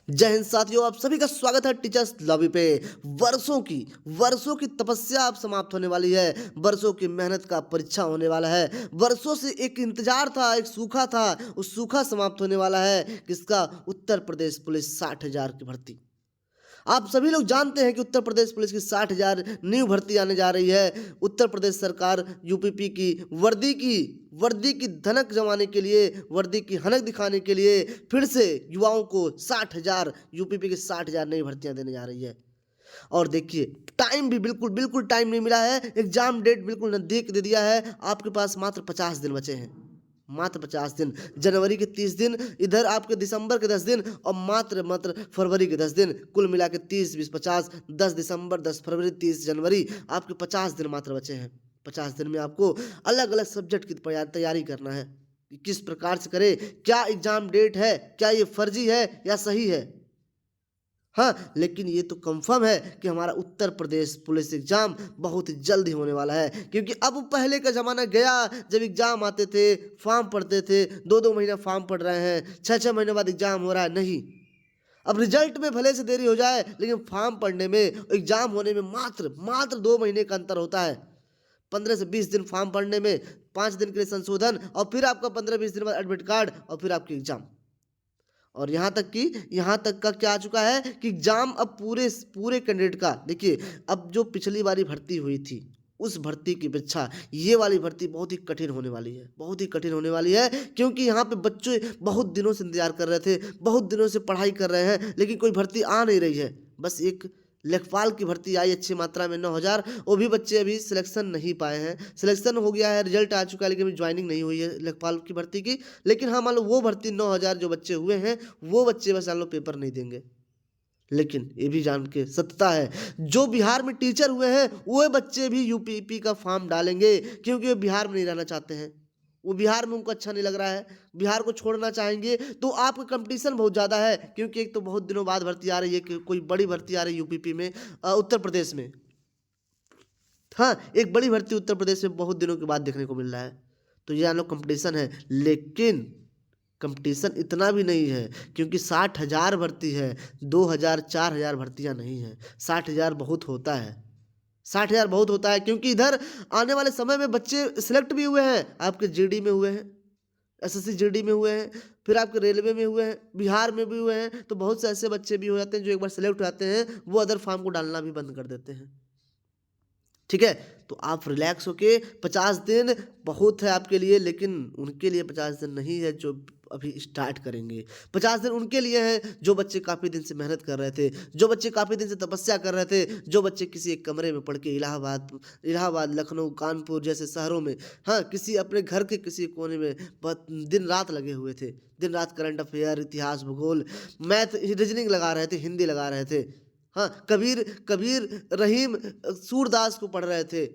जय हिंद साथियों, आप सभी का स्वागत है टीचर्स लॉबी पे। वर्षों की तपस्या अब समाप्त होने वाली है। वर्षों की मेहनत का परीक्षा होने वाला है। वर्षों से एक इंतजार था, एक सूखा था, उस सूखा समाप्त होने वाला है। किसका? उत्तर प्रदेश पुलिस 60,000 की भर्ती। आप सभी लोग जानते हैं कि उत्तर प्रदेश पुलिस की 60,000 न्यू भर्ती आने जा रही है। उत्तर प्रदेश सरकार यूपीपी की वर्दी की धनक जमाने के लिए, वर्दी की हनक दिखाने के लिए फिर से युवाओं को 60,000 यूपीपी की 60,000 नई भर्तियां देने जा रही है। और देखिए, टाइम भी बिल्कुल बिल्कुल टाइम नहीं मिला है। एग्जाम डेट बिल्कुल नजदीक दे दिया है। आपके पास मात्र 50 दिन बचे हैं, मात्र 50 दिन। जनवरी के 30 दिन, इधर आपके दिसंबर के 10 दिन, और मात्र मात्र फरवरी के 10 दिन। कुल मिला के 30 20 50, 10 दिसंबर 10 फरवरी 30 जनवरी, आपके 50 दिन मात्र बचे हैं। 50 दिन में आपको अलग अलग सब्जेक्ट की तैयारी करना है कि किस प्रकार से करें, क्या एग्जाम डेट है, क्या ये फर्जी है या सही है। हाँ, लेकिन ये तो कंफर्म है कि हमारा उत्तर प्रदेश पुलिस एग्जाम बहुत ही जल्द ही होने वाला है। क्योंकि अब पहले का ज़माना गया, जब एग्जाम आते थे, फॉर्म पढ़ते थे, 2-2 महीना फॉर्म पढ़ रहे हैं, 6-6 महीने बाद एग्जाम हो रहा है। नहीं, अब रिजल्ट में भले से देरी हो जाए, लेकिन फॉर्म पढ़ने में, एग्जाम होने में मात्र मात्र 2 महीने का अंतर होता है। 15 से 20 दिन फॉर्म पढ़ने में, 5 दिन के लिए संशोधन, और फिर आपका 15-20 दिन बाद एडमिट कार्ड, और फिर आपकी एग्जाम। और यहाँ तक का क्या आ चुका है कि एग्जाम अब पूरे पूरे कैंडिडेट का, देखिए, अब जो पिछली बारी भर्ती हुई थी, उस भर्ती की अपेक्षा ये वाली भर्ती बहुत ही कठिन होने वाली है, बहुत ही कठिन होने वाली है। क्योंकि यहाँ पे बच्चे बहुत दिनों से इंतजार कर रहे थे, बहुत दिनों से पढ़ाई कर रहे हैं, लेकिन कोई भर्ती आ नहीं रही है। बस एक लेखपाल की भर्ती आई अच्छी मात्रा में, 9,000। वो भी बच्चे अभी सिलेक्शन नहीं पाए हैं। सिलेक्शन हो गया है, रिजल्ट आ चुका है, लेकिन अभी ज्वाइनिंग नहीं हुई है लेखपाल की भर्ती की। लेकिन हाँ, मान लो वो भर्ती 9,000 जो बच्चे हुए हैं, वो बच्चे बस मान लो पेपर नहीं देंगे। लेकिन ये भी जान के सत्ता है, जो बिहार में टीचर हुए हैं, वो बच्चे भी यूपीपी का फॉर्म डालेंगे, क्योंकि वो बिहार में नहीं रहना चाहते हैं। वो बिहार में उनको अच्छा नहीं लग रहा है, बिहार को छोड़ना चाहेंगे। तो आपका कंपटीशन बहुत ज़्यादा है, क्योंकि एक तो बहुत दिनों बाद भर्ती आ रही है, कि कोई बड़ी भर्ती आ रही है यूपीपी में, उत्तर प्रदेश में। हाँ, एक बड़ी भर्ती उत्तर प्रदेश में बहुत दिनों के बाद देखने को मिल रहा है। तो ये जान लो कंपटीशन है, लेकिन कंपटीशन इतना भी नहीं है, क्योंकि 60,000 भर्ती है, 2,000 4,000 भर्तियां नहीं है। 60,000 बहुत होता है, 60,000 बहुत होता है। क्योंकि इधर आने वाले समय में बच्चे सिलेक्ट भी हुए हैं, आपके जीडी में हुए हैं, एसएससी जीडी में हुए हैं, फिर आपके रेलवे में हुए हैं, बिहार में भी हुए हैं। तो बहुत से ऐसे बच्चे भी हो जाते हैं जो एक बार सिलेक्ट हो जाते हैं, वो अदर फॉर्म को डालना भी बंद कर देते हैं। ठीक है, तो आप रिलैक्स होके, 50 दिन बहुत है आपके लिए, लेकिन उनके लिए 50 दिन नहीं है जो अभी स्टार्ट करेंगे। 50 दिन उनके लिए हैं जो बच्चे काफ़ी दिन से मेहनत कर रहे थे, जो बच्चे काफ़ी दिन से तपस्या कर रहे थे, जो बच्चे किसी एक कमरे में पढ़ के इलाहाबाद, लखनऊ, कानपुर जैसे शहरों में, हाँ, किसी अपने घर के किसी कोने में बहुत दिन रात लगे हुए थे। दिन रात करंट अफेयर, इतिहास, भूगोल, मैथ, रीजनिंग लगा रहे थे, हिंदी लगा रहे थे। हाँ, कबीर कबीर रहीम सूरदास को पढ़ रहे थे,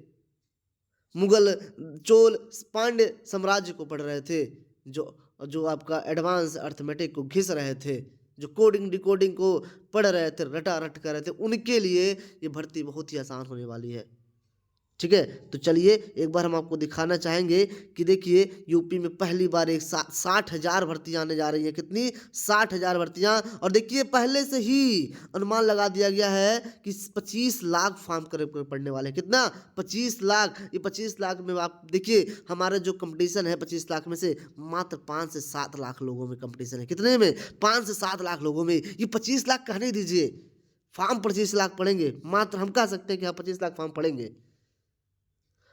मुगल, चोल, पांड्य साम्राज्य को पढ़ रहे थे, जो जो आपका एडवांस अर्थमेटिक को घिस रहे थे, जो कोडिंग डिकोडिंग को पढ़ रहे थे, रटा रट कर रहे थे, उनके लिए ये भर्ती बहुत ही आसान होने वाली है। ठीक है, तो चलिए एक बार हम आपको दिखाना चाहेंगे कि देखिए, यूपी में पहली बार एक 60,000 भर्तियां आने जा रही हैं। कितनी? 60,000 भर्तियां। और देखिए, पहले से ही अनुमान लगा दिया गया है कि 25 लाख फॉर्म पड़ने वाले हैं। कितना? 25 लाख। ये 25 लाख में आप देखिए, हमारा जो कंपटीशन है 25 लाख में से मात्र 5 से 7 लाख लोगों में कंपटीशन है। कितने में? 5 से 7 लाख लोगों में। ये 25 लाख कहने दीजिए, फॉर्म 25 लाख पड़ेंगे, मात्र हम कह सकते हैं कि हाँ 25 लाख फॉर्म पड़ेंगे।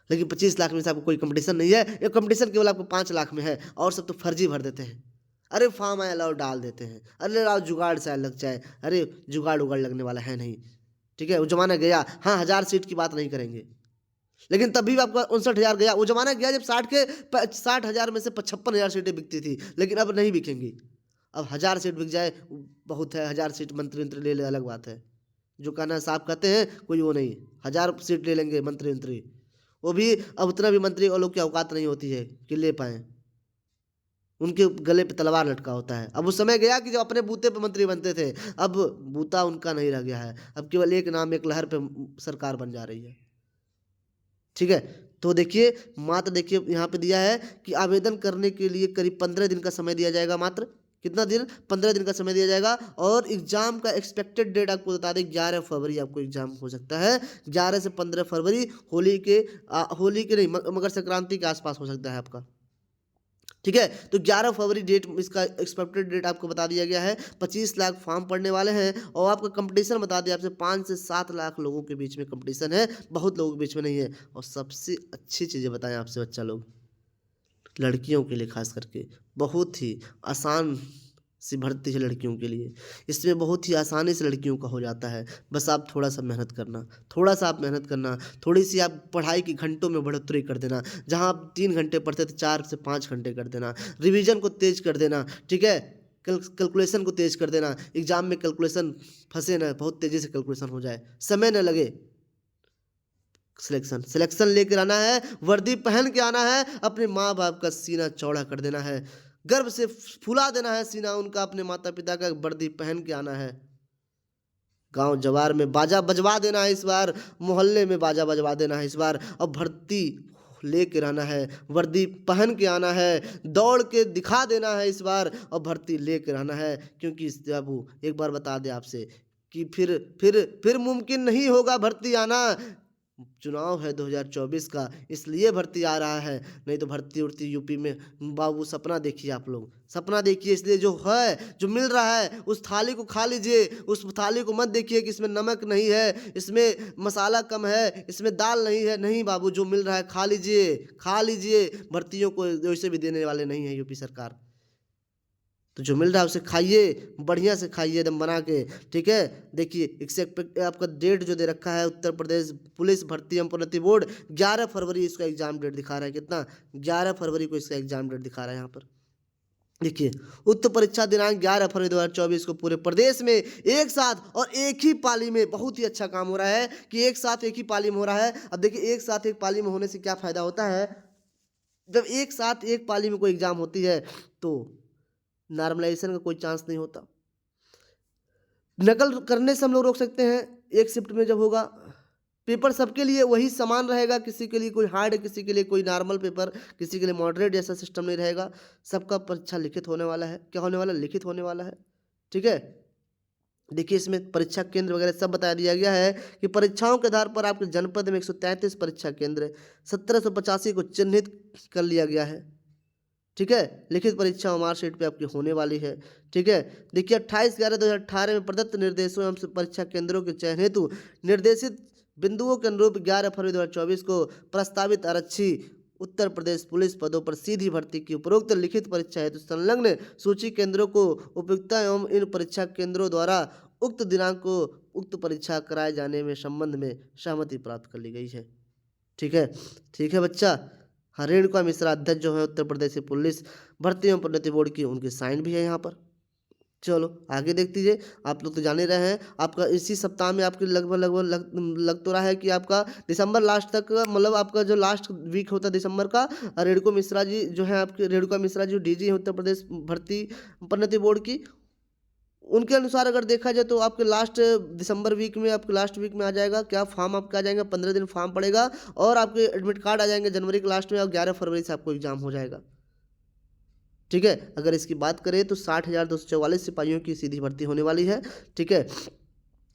लेकिन 25 लाख में से आपको कोई कंपटीशन नहीं है। ये कंपटीशन केवल आपको 5 लाख में है, और सब तो फर्जी भर देते हैं। अरे फॉर्म आया लाओ डाल देते हैं, अरे लाओ जुगाड़ से लग जाए, अरे जुगाड़ उगाड़ लगने वाला है नहीं। ठीक है, वो जमाना गया। हाँ, 1,000 सीट की बात नहीं करेंगे, लेकिन तब भी आपका 59,000 गया। वो जमाना गया जब 60,000 में से 56,000 सीटें बिकती थी, लेकिन अब नहीं बिकेंगी। अब 1,000 सीट बिक जाए बहुत है, 1,000 सीट मंत्री मंत्री ले ले अलग बात है। जो कहना साफ कहते हैं, कोई वो नहीं। 1,000 सीट ले लेंगे मंत्री मंत्री, वो भी अब उतना भी मंत्री और लोग की औकात नहीं होती है कि ले पाए। उनके गले पे तलवार लटका होता है। अब उस समय गया कि जब अपने बूते पे मंत्री बनते थे, अब बूता उनका नहीं रह गया है। अब केवल एक नाम, एक लहर पे सरकार बन जा रही है। ठीक है, तो देखिए, मात्र देखिए यहाँ पे दिया है कि आवेदन करने के लिए करीब 15 दिन का समय दिया जाएगा। मात्र कितना दिन? 15 दिन का समय दिया जाएगा। और एग्जाम का एक्सपेक्टेड डेट आपको बता दें, 11 फरवरी आपको एग्जाम हो सकता है। 11 से 15 फरवरी होली के नहीं, मकर संक्रांति के आसपास हो सकता है आपका। ठीक है, तो 11 फरवरी डेट इसका एक्सपेक्टेड डेट आपको बता दिया गया है। 25 लाख फॉर्म पड़ने वाले हैं। और आपका कंपटीशन बता दें आपसे, 5 से 7 लाख लोगों के बीच में कंपटीशन है, बहुत लोगों के बीच में नहीं है। और सबसे अच्छी चीज़ें बताएं आपसे बच्चा लोग, लड़कियों के लिए खास करके बहुत ही आसान सी भर्ती है लड़कियों के लिए। इसमें बहुत ही आसानी से लड़कियों का हो जाता है। बस आप थोड़ा सा मेहनत करना, थोड़ा सा आप मेहनत करना, थोड़ी सी आप पढ़ाई की घंटों में बढ़ोतरी कर देना। जहां आप 3 घंटे पढ़ते थे 4 से 5 घंटे कर देना। रिवीजन को तेज कर देना। ठीक है, कैलकुलेशन को तेज कर देना। एग्जाम में कैलकुलेशन फंसे ना, बहुत तेजी से कैलकुलेशन हो जाए, समय न लगे। सिलेक्शन लेकर आना है, वर्दी पहन के आना है, अपने माँ बाप का सीना चौड़ा कर देना है, गर्व से फुला देना है सीना उनका, अपने माता पिता का वर्दी पहन के आना है। गांव जवार में बाजा बजवा देना है इस बार, मोहल्ले में बाजा बजवा देना है इस बार। अब भर्ती लेकर आना है, वर्दी पहन के आना है, दौड़ के दिखा देना है इस बार, और भर्ती लेकर आना है। क्योंकि बाबू एक बार बता दे आपसे कि फिर मुमकिन नहीं होगा भर्ती आना। चुनाव है 2024 का, इसलिए भर्ती आ रहा है, नहीं तो भर्ती उड़ती यूपी में बाबू सपना देखिए आप लोग, सपना देखिए। इसलिए जो है, जो मिल रहा है उस थाली को खा लीजिए। उस थाली को मत देखिए कि इसमें नमक नहीं है, इसमें मसाला कम है, इसमें दाल नहीं है। नहीं बाबू, जो मिल रहा है खा लीजिए, खा लीजिए। भर्तियों को वैसे भी देने वाले नहीं है यूपी सरकार, तो जो मिल रहा है उसे खाइए, बढ़िया से खाइए एकदम बना के। ठीक है, देखिए एक्सेप्ट आपका डेट जो दे रखा है, उत्तर प्रदेश पुलिस भर्ती एवं प्रोन्नति बोर्ड 11 फरवरी इसका एग्जाम डेट दिखा रहा है। कितना? 11 फरवरी को इसका एग्जाम डेट दिखा रहा है यहाँ पर। देखिए, उत्तर परीक्षा दिनांक 11 फरवरी 2024 को पूरे प्रदेश में एक साथ और एक ही पाली में, बहुत ही अच्छा काम हो रहा है कि एक साथ एक ही पाली में हो रहा है। अब देखिए, एक साथ एक पाली में होने से क्या फायदा होता है? जब एक साथ एक पाली में कोई एग्जाम होती है तो नॉर्मलाइजेशन का कोई चांस नहीं होता। नकल करने से हम लोग रोक सकते हैं। एक शिफ्ट में जब होगा, पेपर सबके लिए वही समान रहेगा, किसी के लिए कोई हार्ड, किसी के लिए कोई नॉर्मल पेपर, किसी के लिए मॉडरेट, जैसा सिस्टम नहीं रहेगा। सबका परीक्षा लिखित होने वाला है। क्या होने वाला? लिखित होने वाला है। ठीक है, देखिए इसमें परीक्षा केंद्र वगैरह सब बता दिया गया है कि परीक्षाओं के आधार पर आपके जनपद में 133 परीक्षा केंद्र, 1785 को चिन्हित कर लिया गया है। ठीक है, लिखित परीक्षा मार्कशीट पे आपकी होने वाली है। ठीक है, देखिए 28/11/2018 में प्रदत्त निर्देशों एवं परीक्षा केंद्रों के चयन हेतु निर्देशित बिंदुओं के अनुरूप 11 फरवरी 2024 को प्रस्तावित आरक्षी उत्तर प्रदेश पुलिस पदों पर सीधी भर्ती की उपरोक्त लिखित परीक्षा हेतु संलग्न सूची केंद्रों को उपयुक्तता एवं इन परीक्षा केंद्रों द्वारा उक्त दिनांक को उक्त परीक्षा कराए जाने में संबंध में सहमति प्राप्त कर ली गई है। ठीक है, ठीक है बच्चा। हाँ, रेणुका मिश्रा अध्यक्ष जो है उत्तर प्रदेश की पुलिस भर्ती एवं प्रोन्नति बोर्ड की, उनकी साइन भी है यहाँ पर। चलो आगे देख लीजिए। आप लोग तो जान ही रहे हैं, आपका इसी सप्ताह में आपके लगभग लग तो रहा है कि आपका दिसंबर लास्ट तक, मतलब आपका जो लास्ट वीक होता है दिसंबर का, रेणुका मिश्रा जी जो है, आपके रेणुका मिश्रा जी डीजी है उत्तर प्रदेश भर्ती प्रोन्नति बोर्ड की, उनके अनुसार अगर देखा जाए तो आपके लास्ट दिसंबर वीक में, आपके लास्ट वीक में आ जाएगा क्या, फॉर्म आपका आ जाएगा, 15 दिन फॉर्म पड़ेगा और आपके एडमिट कार्ड आ जाएंगे जनवरी के लास्ट में, और 11 फरवरी से आपको एग्जाम हो जाएगा। ठीक है, अगर इसकी बात करें तो 60,244 सिपाहियों की सीधी भर्ती होने वाली है। ठीक है,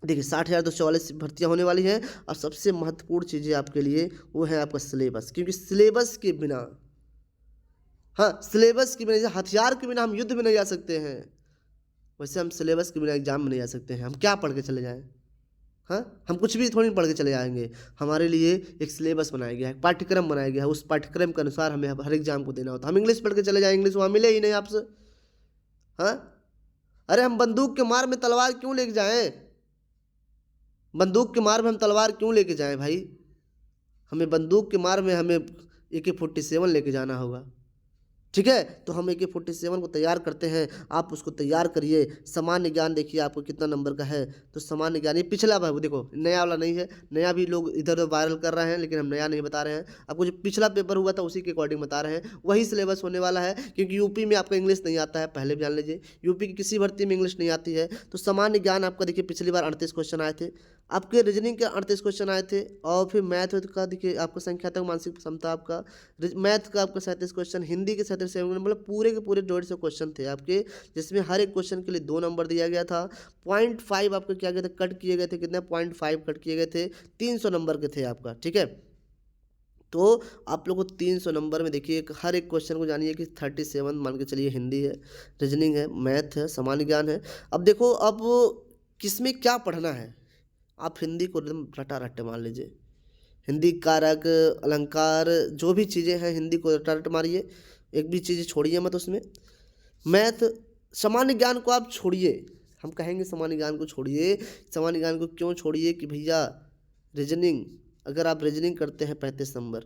देखिए 60,244 भर्तियाँ होने वाली हैं। और सबसे महत्वपूर्ण चीज़ें आपके लिए वो है आपका सिलेबस, क्योंकि सिलेबस के बिना, हाँ सिलेबस के बिना, हथियार के बिना हम युद्ध में नहीं जा सकते हैं, वैसे हम सिलेबस के बिना एग्जाम में नहीं जा सकते हैं। हम क्या पढ़ के चले जाएं? हाँ, हम कुछ भी थोड़ी पढ़ के चले जाएंगे। हमारे लिए एक सिलेबस बनाया गया है, पाठ्यक्रम बनाया गया है, उस पाठ्यक्रम के अनुसार हमें हर एग्जाम को देना होता है। हम इंग्लिश पढ़ के चले जाएंगे, इंग्लिश वहाँ मिले ही नहीं आपसे। हाँ, अरे हम बंदूक के मार में तलवार क्यों लेके जाएं? बंदूक के मार में हम तलवार क्यों लेके जाएं भाई? हमें बंदूक के मार में हमें AK-47 लेके जाना होगा। ठीक है, तो हम AK-47 को तैयार करते हैं, आप उसको तैयार करिए। सामान्य ज्ञान देखिए आपको कितना नंबर का है, तो सामान्य ज्ञान ये पिछला भाई, देखो नया वाला नहीं है, नया भी लोग इधर उधर वायरल कर रहे हैं, लेकिन हम नया नहीं बता रहे हैं आपको। जो पिछला पेपर हुआ था उसी के अकॉर्डिंग बता रहे हैं, वही सिलेबस होने वाला है। क्योंकि यूपी में आपका इंग्लिश नहीं आता है, पहले भी जान लीजिए, यूपी की किसी भर्ती में इंग्लिश नहीं आती है। तो सामान्य ज्ञान आपका देखिए पिछली बार 38 क्वेश्चन आए थे, आपके रीजनिंग के 38 क्वेश्चन आए थे, और फिर मैथ का देखिए आपका संख्यात्मक मानसिक क्षमता, आपका मैथ का आपका 37 क्वेश्चन, हिंदी के 37 मतलब पूरे के पूरे 150 क्वेश्चन थे आपके, जिसमें हर एक क्वेश्चन के लिए 2 नंबर दिया गया था। 0.5 आपके क्या गए थे, कट किए गए थे, कितने 0.5 कट किए गए थे, 300 नंबर के थे आपका, ठीक है। तो आप लोग को 300 नंबर में देखिए हर एक क्वेश्चन को जानिए कि 37 मान के चलिए हिंदी है, रीजनिंग है, मैथ है, सामान्य ज्ञान है। अब देखो अब किसमें क्या पढ़ना है, आप हिंदी को एकदम रटा रट्टे मान लीजिए, हिंदी कारक अलंकार जो भी चीज़ें हैं हिंदी को रटा रट मारिए, एक भी चीज़ छोड़िए मत उसमें। मैथ सामान्य ज्ञान को आप छोड़िए, हम कहेंगे सामान्य ज्ञान को छोड़िए। सामान्य ज्ञान को क्यों छोड़िए कि भैया रीजनिंग, अगर आप रीजनिंग करते हैं 35 नंबर,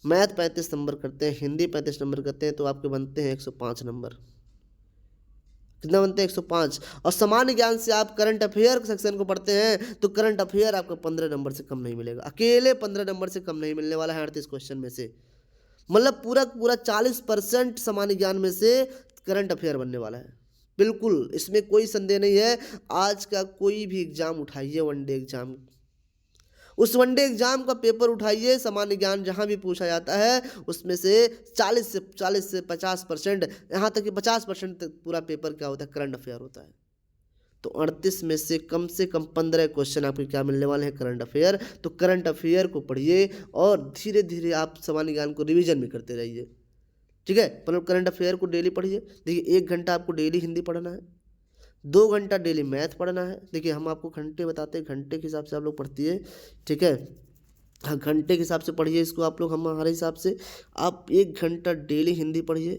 मैथ 35 नंबर करते हैं, हिंदी 35 नंबर करते हैं, तो आपके बनते हैं 105 नंबर। कितना बनते हैं, 105। और सामान्य ज्ञान से आप करंट अफेयर सेक्शन को पढ़ते हैं तो करंट अफेयर आपको 15 नंबर से कम नहीं मिलेगा, अकेले 15 नंबर से कम नहीं मिलने वाला है 38 क्वेश्चन में से। मतलब पूरा पूरा 40% सामान्य ज्ञान में से करंट अफेयर बनने वाला है, बिल्कुल इसमें कोई संदेह नहीं है। आज का कोई भी एग्जाम उठाइए, वनडे एग्जाम, उस वनडे एग्जाम का पेपर उठाइए, सामान्य ज्ञान जहाँ भी पूछा जाता है उसमें से 40 से 50%, यहाँ तक कि 50% तक पूरा पेपर क्या होता है, करंट अफेयर होता है। तो 38 में से कम 15 क्वेश्चन आपके क्या मिलने वाले हैं, करंट अफेयर। तो करंट अफेयर को पढ़िए और धीरे धीरे आप सामान्य ज्ञान को रिवीजन भी करते रहिए, ठीक है। मतलब करंट अफेयर को डेली पढ़िए। देखिए 1 घंटा आपको डेली हिंदी पढ़ना है, 2 घंटा डेली मैथ पढ़ना है। देखिए हम आपको घंटे बताते हैं, घंटे के हिसाब से आप लोग पढ़ती ठीक है। हाँ घंटे के हिसाब से पढ़िए इसको आप लोग, हमारे हिसाब से आप 1 घंटा डेली हिंदी पढ़िए,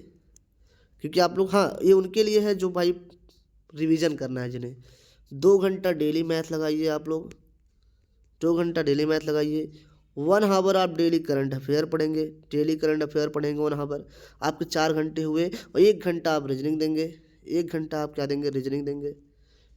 क्योंकि आप लोग, हाँ ये उनके लिए है जो भाई रिवीजन करना है जिन्हें। 2 घंटा डेली मैथ लगाइए आप लोग, 2 घंटा डेली मैथ लगाइए। 1 हावर आप डेली करंट अफेयर पढ़ेंगे, डेली करंट अफेयर पढ़ेंगे 1 हावर, आपके 4 घंटे हुए। और 1 घंटा आप रीजनिंग देंगे, 1 घंटा आप क्या देंगे, रीजनिंग देंगे,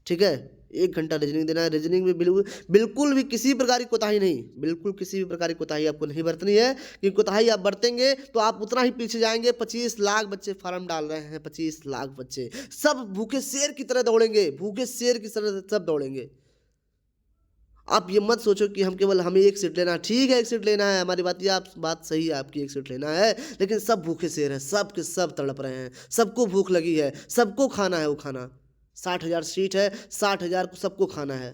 ठीक है। 1 घंटा रीजनिंग देना है। रीजनिंग में बिल्कुल बिल्कुल भी किसी प्रकार की कोताही नहीं, बिल्कुल किसी भी प्रकार की कोताही आपको नहीं बरतनी है, क्योंकि कोताही आप बरतेंगे तो आप उतना ही पीछे जाएंगे। 25 लाख बच्चे फार्म डाल रहे हैं, 25 लाख बच्चे, सब भूखे शेर की तरह दौड़ेंगे, भूखे शेर की तरह सब दौड़ेंगे। आप ये मत सोचो कि हम केवल हमें 1 सीट लेना है, ठीक है 1 सीट लेना है, हमारी बात, ये आप बात सही है आपकी, 1 सीट लेना है, लेकिन सब भूखे शेर हैं, सब के सब तड़प रहे हैं, सबको भूख लगी है, सबको खाना है वो खाना। 60,000 सीट है, 60,000 को सबको खाना है।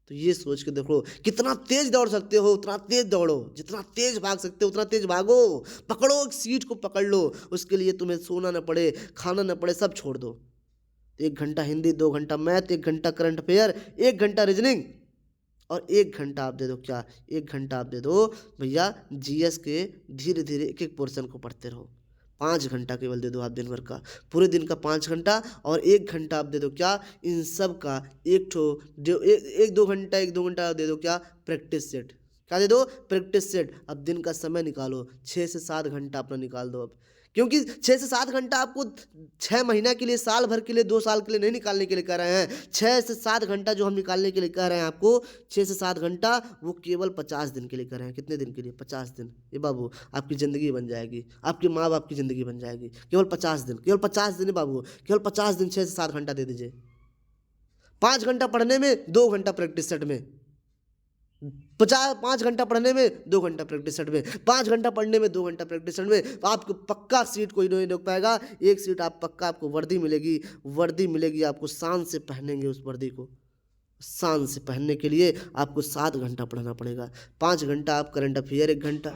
तो ये सोच के देखो कितना तेज दौड़ सकते हो, उतना तेज दौड़ो, जितना तेज भाग सकते हो उतना तेज भागो, पकड़ो एक सीट को पकड़ लो, उसके लिए तुम्हें सोना न पड़े, खाना न पड़े, सब छोड़ दो। 1 घंटा हिंदी, 2 घंटा मैथ, 1 घंटा करंट अफेयर, 1 घंटा रीजनिंग, और 1 घंटा आप दे दो क्या, 1 घंटा आप दे दो भैया जीएस के, धीरे धीरे एक एक पोर्शन को पढ़ते रहो। 5 घंटा केवल दे दो आप दिन भर का, पूरे दिन का 5 घंटा, और 1 घंटा आप दे दो क्या, इन सब का एक ठो जो एक 2 घंटा, 1-2 घंटा दे दो क्या, प्रैक्टिस सेट। क्या दे दो, प्रैक्टिस सेट। अब दिन का समय निकालो, 6 से 7 घंटा अपना निकाल दो अब, क्योंकि 6 से 7 घंटा आपको 6 महीना के लिए, साल भर के लिए, 2 साल के लिए नहीं निकालने के लिए कह रहे हैं। 6 से 7 घंटा जो हम निकालने के लिए कह रहे हैं आपको, 6 से 7 घंटा, वो केवल 50 दिन के लिए कह रहे हैं। कितने दिन के लिए, 50 दिन। ये बाबू आपकी ज़िंदगी बन जाएगी, आपके माँ बाप की ज़िंदगी बन जाएगी, केवल 50 दिन, केवल 50 दिन बाबू, केवल 50 दिन 6 से 7 घंटा दे दीजिए। 5 घंटा पढ़ने में, 2 घंटा प्रैक्टिस सेट में, 5 घंटा पढ़ने में, 2 घंटा प्रैक्टिस सेट में, 5 घंटा पढ़ने में, 2 घंटा प्रैक्टिस सेट में, तो आपको पक्का सीट कोई नहीं रोक पाएगा। 1 सीट आप पक्का, आपको वर्दी मिलेगी, वर्दी मिलेगी आपको, शान से पहनेंगे उस वर्दी को। शान से पहनने के लिए आपको 7 घंटा पढ़ना पड़ेगा। 5 घंटा आप करंट अफेयर, 1 घंटा,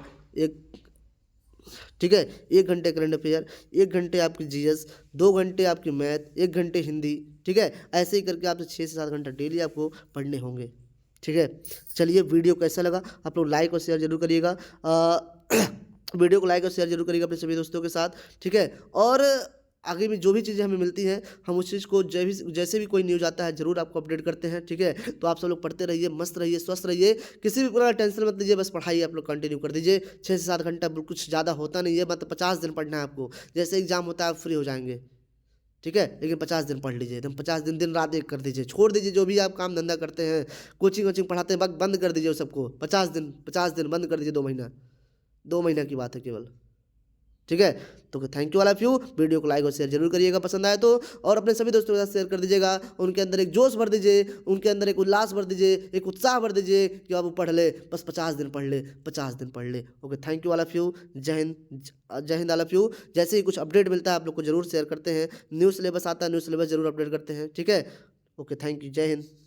ठीक है, 1 घंटे करंट अफेयर, 1 घंटे आपकी जीएस, 2 घंटे आपकी मैथ, 1 घंटे हिंदी, ठीक है। ऐसे ही करके आपसे 6 से 7 घंटा डेली आपको पढ़ने होंगे, ठीक है। चलिए वीडियो कैसा लगा आप लोग लाइक और शेयर जरूर करिएगा, वीडियो को लाइक और शेयर जरूर करिएगा अपने सभी दोस्तों के साथ, ठीक है। और आगे भी जो भी चीज़ें हमें मिलती हैं, हम उस चीज़ को जैसे भी कोई न्यूज़ आता है जरूर आपको अपडेट करते हैं, ठीक है। तो आप सब लोग पढ़ते रहिए, मस्त रहिए, स्वस्थ रहिए, किसी भी प्रकार टेंशन मत लीजिए, बस पढ़ाई आप लोग कंटिन्यू कर दीजिए। 6 से 7 घंटा कुछ ज़्यादा होता नहीं है, मतलब 50 दिन पढ़ना है आपको, जैसे एग्जाम होता है आप फ्री हो जाएंगे, ठीक है। लेकिन 50 दिन पढ़ लीजिए एकदम, 50 दिन दिन रात एक कर दीजिए, छोड़ दीजिए जो भी आप काम धंधा करते हैं, कोचिंग वोचिंग पढ़ाते हैं, बंद कर दीजिए सबको। 50 दिन बंद कर दीजिए, 2 महीना, 2 महीना की बात है केवल, ठीक है। तो thank you all of you. Video को लाइक और शेयर जरूर करिएगा पसंद आए तो, और अपने सभी दोस्तों के साथ शेयर कर दीजिएगा। उनके अंदर एक जोश भर दीजिए, उनके अंदर एक उल्लास भर दीजिए, एक उत्साह भर दीजिए कि अब वो पढ़ ले, बस 50 दिन पढ़ ले, 50 दिन पढ़ ले। Okay, thank you all of you. जय हिंद, जय हिंद ऑल ऑफ यू। जैसे ही कुछ अपडेट मिलता है आप लोग को जरूर शेयर करते हैं। न्यू सिलेबस आता है, न्यू सिलेबस जरूर अपडेट करते हैं, ठीक है। ओके, थैंक यू, जय हिंद।